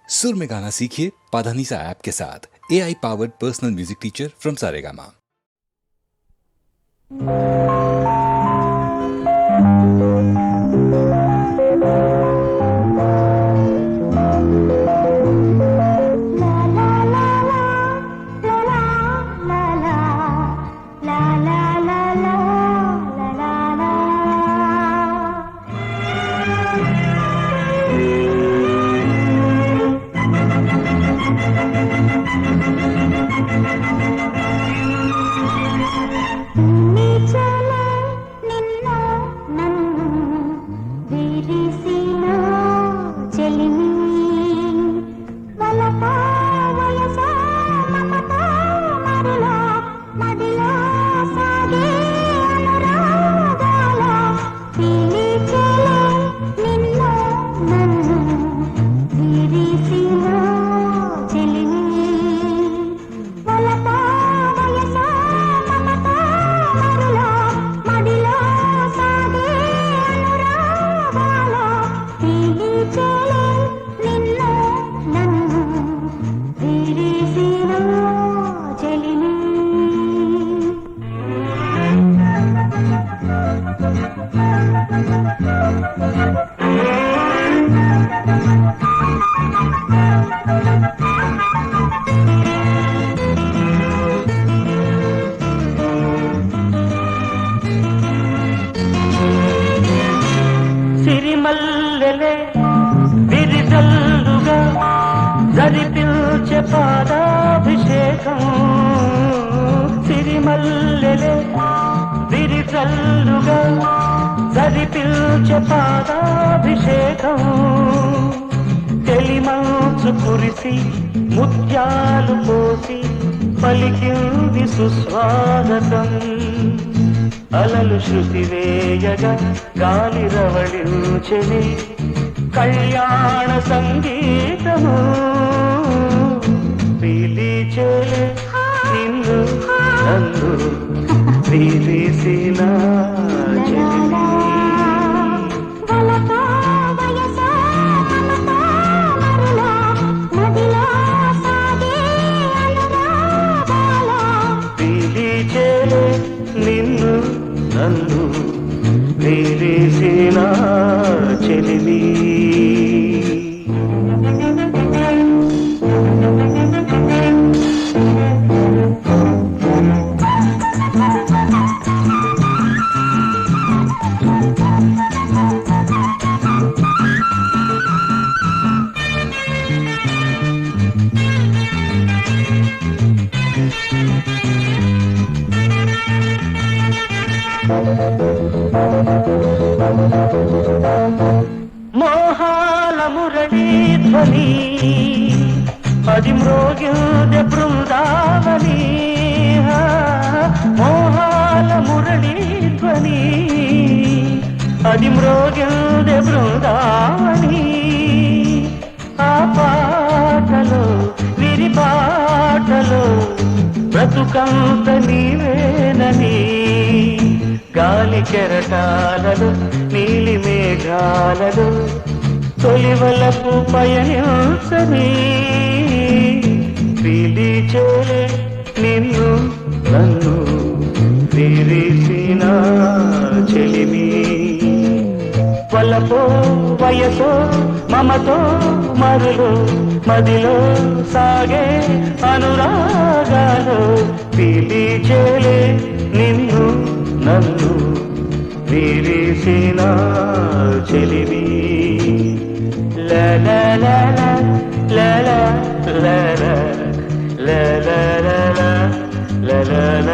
सुर में गाना सीखिए पाधानीसा ऐप के साथ। AI powered personal music teacher from Saregama. సిరిమల్లెలే విరిజల్లుగా జరిపిల్చే పాదాభిషేకం. సిరిమల్లెలే విరిజల్లుగా జరిపిల్చే పాదాభిషేకం. తెలిమంచు కురిసి ముత్యాలు పోసి పలికింది సుస్వాగతం. అలలు శృతి వేయగా గాలి రవళించెని కళ్యాణ సంగీతము. పిలిచేలే నిన్ను నన్ను పిలిసిన చెలి. పిలిచేలే నిన్ను నన్ను పిలిసిన చెలిమి. మోహాల మురళీధ్వని అది మ్రోగిందె బృందావని. మోహాల మురళీధ్వని అది మ్రోగిందె బృందావని. ఆ పాటలో విరిపాటలో బ్రతుకంత నీవేనని. గాలి కెరటాలలో నీలి మేఘాలలో తొలివలకు పయనించని. పిలిచేలే నిన్ను నన్ను విరిసిన చెలిమి. వలపో వయసో మమతో మరులో మదిలో సాగే అనురాగాలు. పిలిచేలే నిన్ను నన్ను విరిసిన చెలిమి. లల లల లల లల లల లల లల.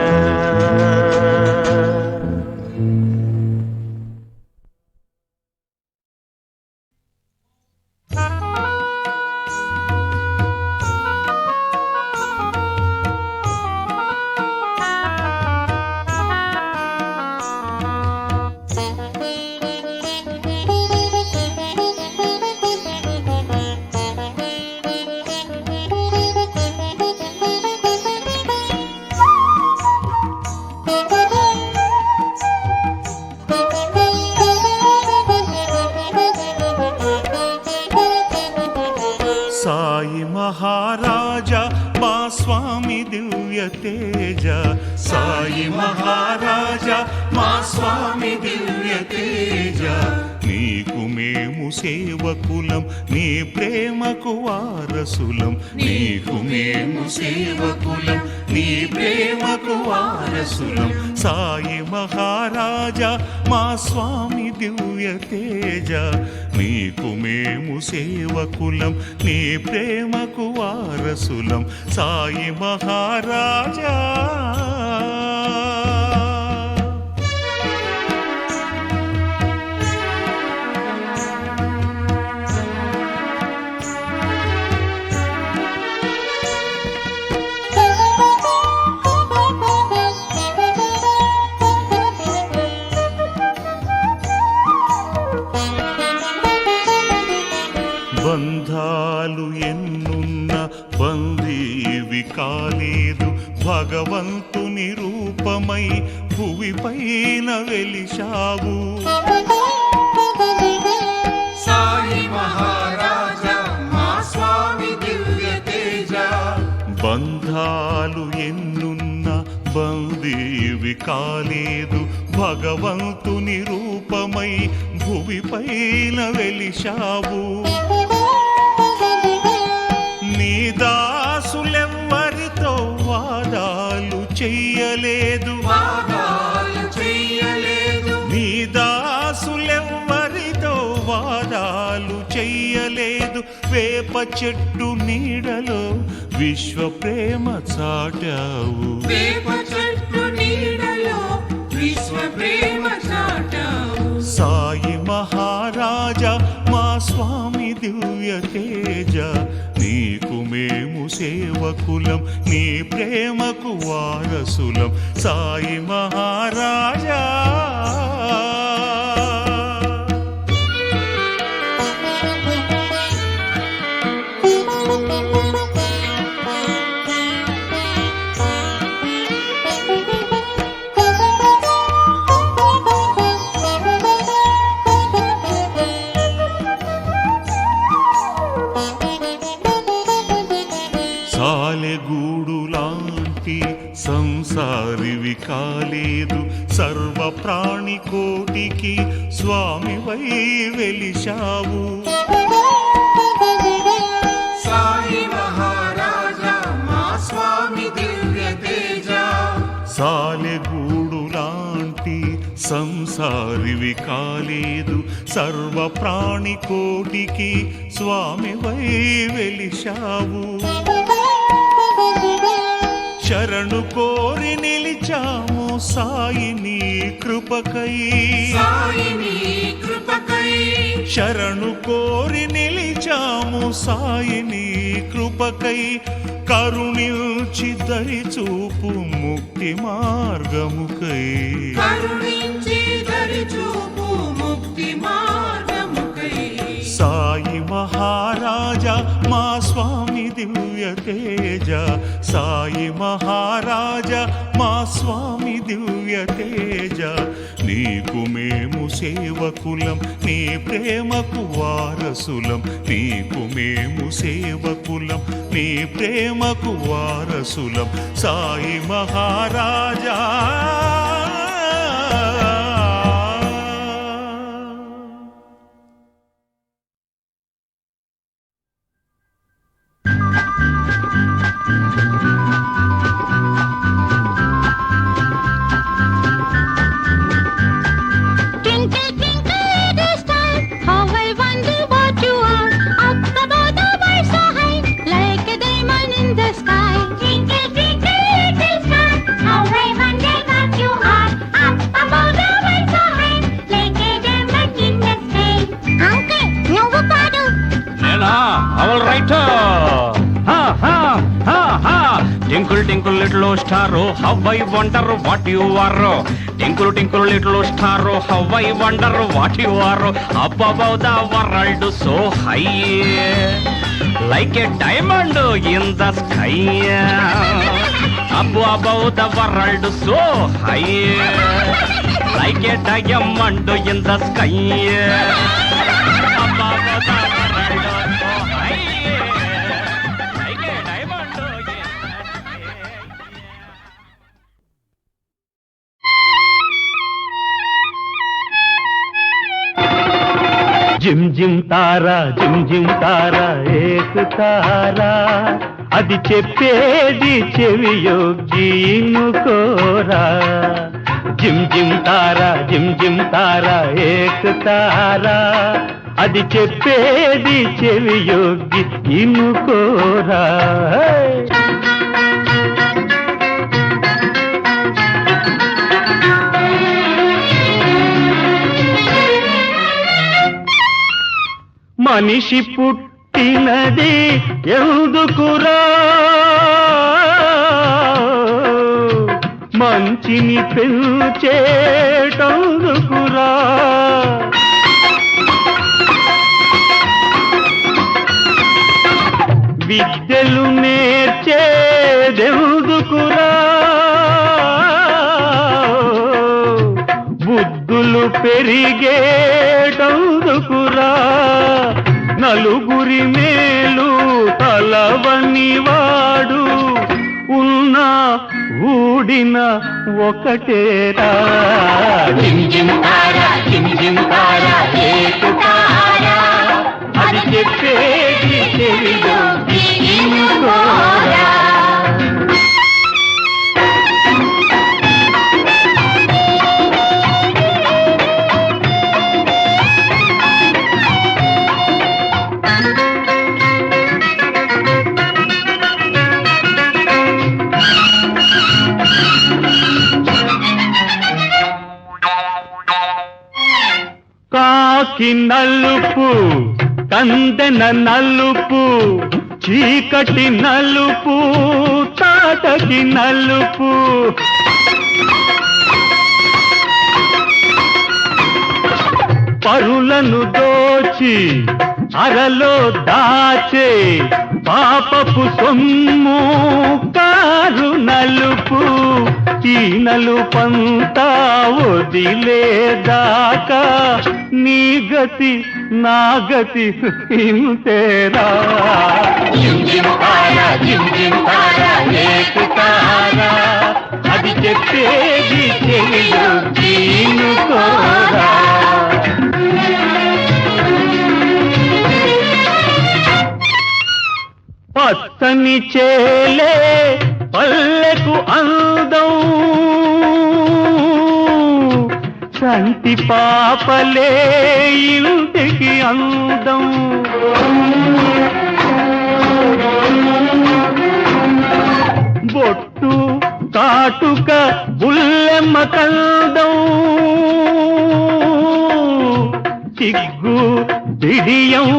సాయి మహారాజా మా స్వామి దివ్య తేజ, సాయి మహారాజా మా స్వామి దివ్య తేజ, నీకు మేము సేవకులం నీ ప్రేమకు వారసులం, నీకు మేము సేవకులం నీ ప్రేమకు వారసులం, సాయి మహారాజా మా స్వామి దివ్య తేజ, నీకు మేము సేవకులం నీ ప్రేమకు వారసులం, సాయి మహారాజా. బంధాలు ఎన్నున్న బందీవి కాలేదు, భగవంతుని రూపమై భువిపైన వెలిశావు, సాయి మహారాజా మా స్వామి దివ్య తేజ, బంధాలు ఎన్నున్న బందీవి కాలేదు, భగవంతుని రూపమై భువిపైన వెలిశావు, నీ దాసులెవ్వరితో వాదాలు చెయ్యలేదు, వాదాలు చెయ్యలేదు, నీ దాసులెవ్వరితో వాదాలు చెయ్యలేదు, వేప చెట్టు నీడలో విశ్వ ప్రేమ చాటావు, వేప చెట్టు నీడలో విశ్వ ప్రేమ చాటావు, సాయి మహారాజా మా స్వామి దివ్య తేజ, నీకు మేము సేవకులం నీ ప్రేమకు వారసులం, సాయి మహారాజా. సాలెగూడు లాంటి సంసారివి కాలేదు, సర్వ ప్రాణి కోటికి స్వామివై వెలిశావు, సాయి మహారాజా మా స్వామి దివ్య తేజ, సాలెగూడు లాంటి సంసారివి కాలేదు, సర్వ ప్రాణి కోటికి స్వామివై వెలిశావు, శరణు కోరి నిలిచాము సాయి నీ కృపకై, సాయి నీ కృపకై, శరణు కోరి నిలిచాము సాయి నీ కృపకై, కరుణించి దరి చూపు ముక్తి మార్గముకై, కరుణించి దరి చూపు ముక్తి మార్గముకై, సాయి మహారాజా మా స్వామి దివ్య తేజ, సాయి మహారాజా మా స్వామి దివ్య తేజ, నీకు మేము సేవకులం నీ ప్రేమకు వారసులం, నీకు మేము సేవకులం నీ ప్రేమకు వారసులం, సాయి మహారాజా. Twinkle, twinkle, little star, oh, how I wonder what you are. Twinkle, twinkle, little star, oh, how I wonder what you are. Up above the world so high, like a diamond in the sky. Up above the world so high, like a diamond in the sky. Up above the world so high. జిమ్ జిమ్ తారా ఏక్ తారా అది చెప్పేది చెవియొగ్గి ఇనుకోరా gym జిమ్ తారా ఏక్ తారా అది చెప్పేది చెవియొగ్గి ఇనుకోరా మనిషి పుట్టినది ఎందుకురా మంచిని పెంచేటందుకురా విద్యలు నేర్చేదెందుకురా బుద్ధులు పెరిగేటందుకురా నలుగురి మేలు తలవని వాడు ఉన్నా ఊడిన ఒకటేరా జిమ్ జిమ్ తారా ఏక్ తారా అది చెప్పేది చెవియొగ్గి ఇనుకోరా కాకి నలుపు కందెన నలుపు చీకటి నలుపు తాటకి నలుపు పరులను దోచి అరలో దాచే పాపపు సొమ్ము కారు నలుపు ఈ నలుపంతా వదిలేదాకా నీ గతి నా గతి ఇంతేరా జిమ్ జిమ్ తారా ఏక్ తారా అది చెప్పేది చెవియొగ్గి ఇనుకోరా పచ్చని చేలే పల్లెకు అందం సంటి పాపలే ఇంటికి అందం బొట్టు కాటుక బుల్లెమ్మ కందం సిగ్గు బిడియం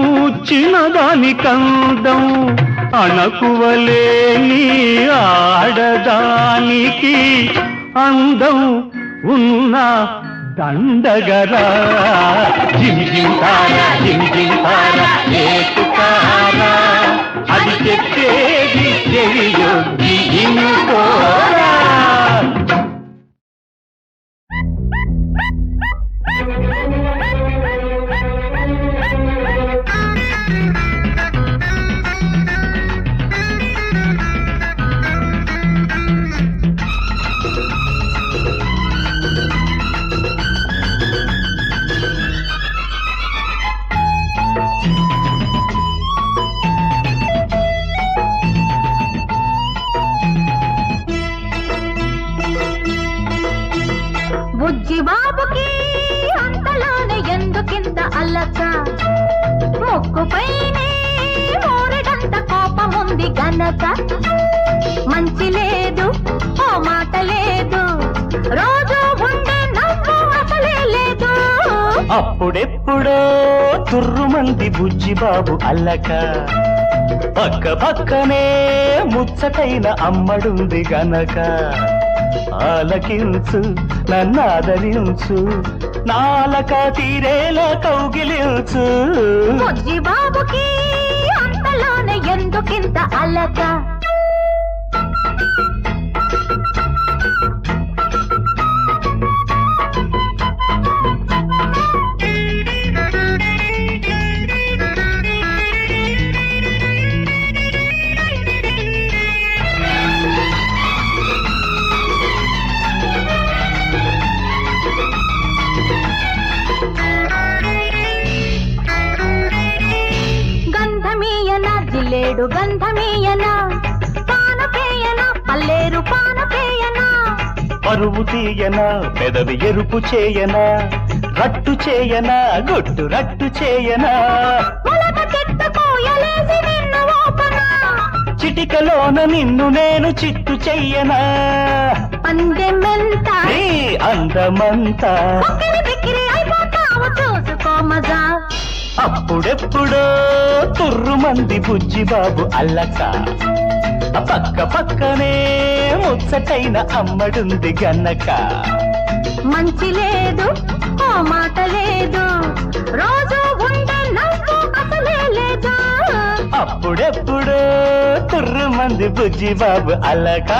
చిన్నదాని కందం అణకువలేని ఆడదానికి అందం ఉన్న దండగరా జిమ్ జిమ్ తారా ఏక్ తారా అది చెప్పేది చెవియొగ్గి ఇనుకోరా బుజ్జి బాబుకి అంతలోనే ఎందుకింత అల్లక మొక్కుపైనే మోరడంత కోపముంది గనక మంచి లేదు ఓ మాట లేదు రోజు ఉండే నవ్వు అసలే లేదు అప్పుడెప్పుడో తుర్రుమంది బుజ్జి బాబు అల్లక పక్క పక్కనే ముచ్చటైన అమ్మడుంది గనక ఆలకించు నన్నాదరించు నాలక తీరేలా కౌగిలించు బుజ్జి బాబుకి అంతలోనే ఎందుకింత అల్లక జిల్లేడు గంధమీయనా పానపేయనా పల్లేరు పానపేయనా పరువు తీయనా పెదవి ఎరుపు చేయనా రట్టు చేయనా గుట్టు రట్టు చేయనా మొలక చెట్టు కోయలేసి నిన్ను ఓపనా చిటికలోన నిన్ను నేను చిట్టు చెయ్యనా పందెమెంత నీ అందమంతా ఉక్కిరి బిక్కిరి అయిపోతావు చూసుకో మజా అప్పుడెప్పుడో తుర్రుమంది బుజ్జి బాబు అల్లక పక్క పక్కనే ముచ్చటైన అమ్మడుంది గన్నక మంచి లేదు ఓ మాట లేదు రోజు ఉండే నవ్వు అసలే లేదు అప్పుడెప్పుడో తుర్రుమంది బుజ్జి బాబు అల్లక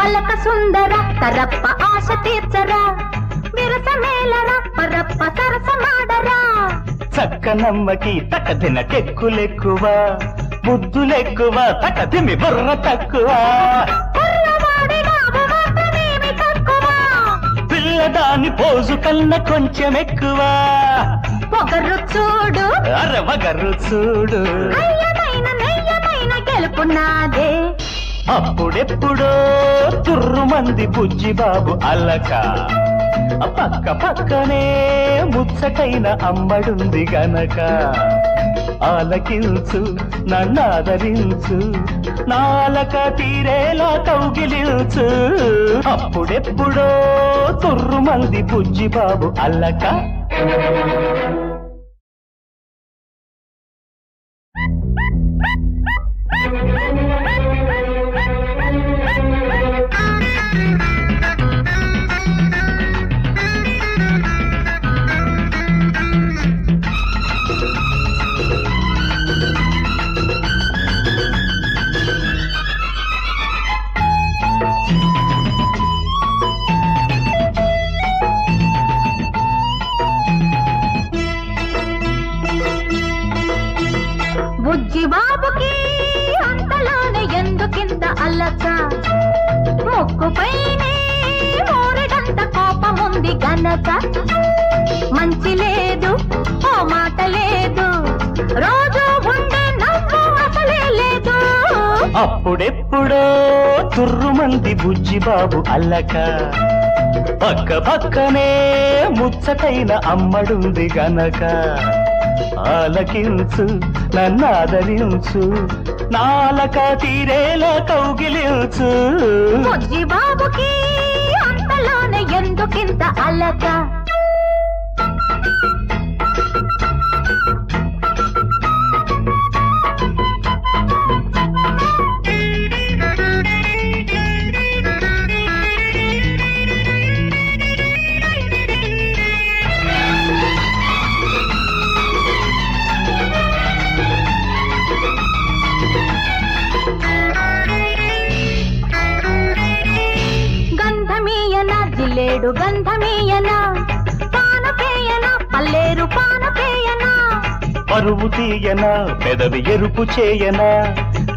అలక సుందర తరప్ప ఆశ తీర్చరా విరస మేలరా పరప్ప సరస మాడరా చక్కనమ్మకి తకదిన టెక్కులెక్కువ బుద్ధులెక్కువ తకదిమి బుర్ర తక్కువ కుర్రవాడి బాబు మాత్రమేమి తక్కువ పిల్లదాని పోజు కన్న కొంచెం ఎక్కువ పొగరు చూడు అరవగరు చూడు అయ్యమైన నెయ్యమైన గెలుపు నాదే అప్పుడెప్పుడో తుర్రుమంది బుజ్జి బాబు అల్లక పక్క పక్కనే ముచ్చటైన అమ్మడుంది గనక ఆలకించు నన్నాదరించు నాలక తీరేలా కౌగిలించు అప్పుడెప్పుడో తుర్రుమంది బుజ్జి బాబు అల్లక బుజ్జి బాబుకి అంతలోనే ఎందుకింత అల్లక ముక్కుపైనే మోరడంత కోపముంది గనక మంచి లేదు ఓ మాట లేదు రోజు ఉండే నవ్వు అసలే లేదు అప్పుడెప్పుడో తుర్రుమంది బుజ్జి బాబు అల్లక పక్క పక్కనే ముచ్చటైన అమ్మడుంది గనక ఆలకించు నన్నాదరించు నాలక తీరేలా కౌగిలించు బుజ్జి బాబుకి అంతలోనే ఎందుకింత అల్లక గంధమీయనా జిల్లేడు గంధమీయనా పానపేయనా పల్లేరు పానపేయనా పరువు తీయనా పెదవి ఎరుపు చేయనా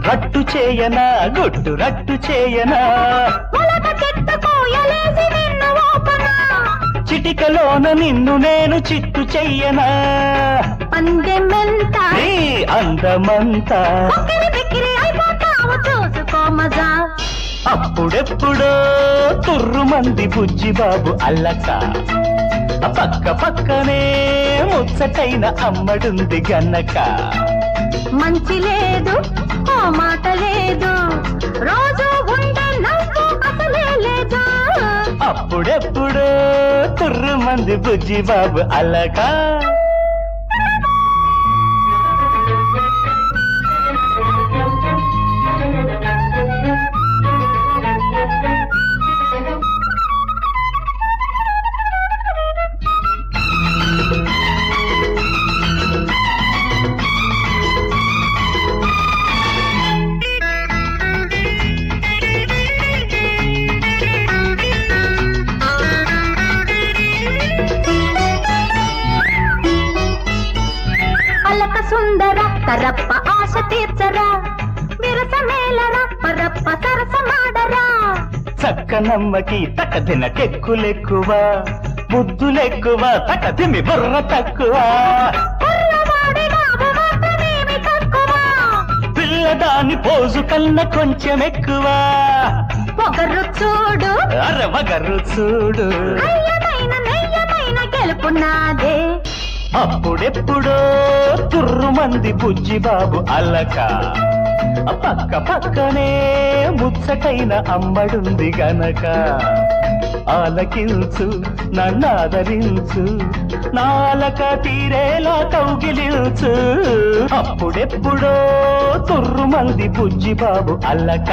రట్టు చేయనా గుట్టు రట్టు చేయనా మొలక చెట్టు కోయలేసి నిన్ను ఓపనా చిటికలోన నిన్ను నేను చిట్టు చెయ్యనా పందెమెంత నీ అందమంతా ఉక్కిరి బిక్కిరి అయిపోతావు చూసుకో మజా అప్పుడెప్పుడో తుర్రుమంది బుజ్జి బాబు అల్లక పక్క పక్కనే ముచ్చటైన అమ్మడుంది గన్నక మంచి లేదు ఓ మాట లేదు రోజు ఉండే నవ్వు అసలే లేదు అప్పుడెప్పుడో తుర్రుమంది బుజ్జి బాబు అల్లక రప్ప ఆశ తీర్చరా విరసమేలరా పరప్ప సరసమాడరా చక్కనమ్మకి తకదినకెక్కులెక్కువ ముద్దులెక్కువ తకదిమి బుర్ర తక్కువ కుర్రవాడి బాబు మాత్రమేమి తక్కువ పిల్లదాని పోజు కన్నా కొంచెం ఎక్కువ ఒకరు చూడు అరవగరు చూడు అయ్యమైన నెయ్యమైన గెలుపు నాదే అప్పుడెప్పుడో తుర్రుమంది బుజ్జిబాబు అల్లక పక్క పక్కనే ముచ్చటైన అమ్మడుంది గనక ఆలకించు నన్నాదరించు నాలక తీరేలా కౌగిలించు అప్పుడెప్పుడో తుర్రుమంది బుజ్జిబాబు అల్లక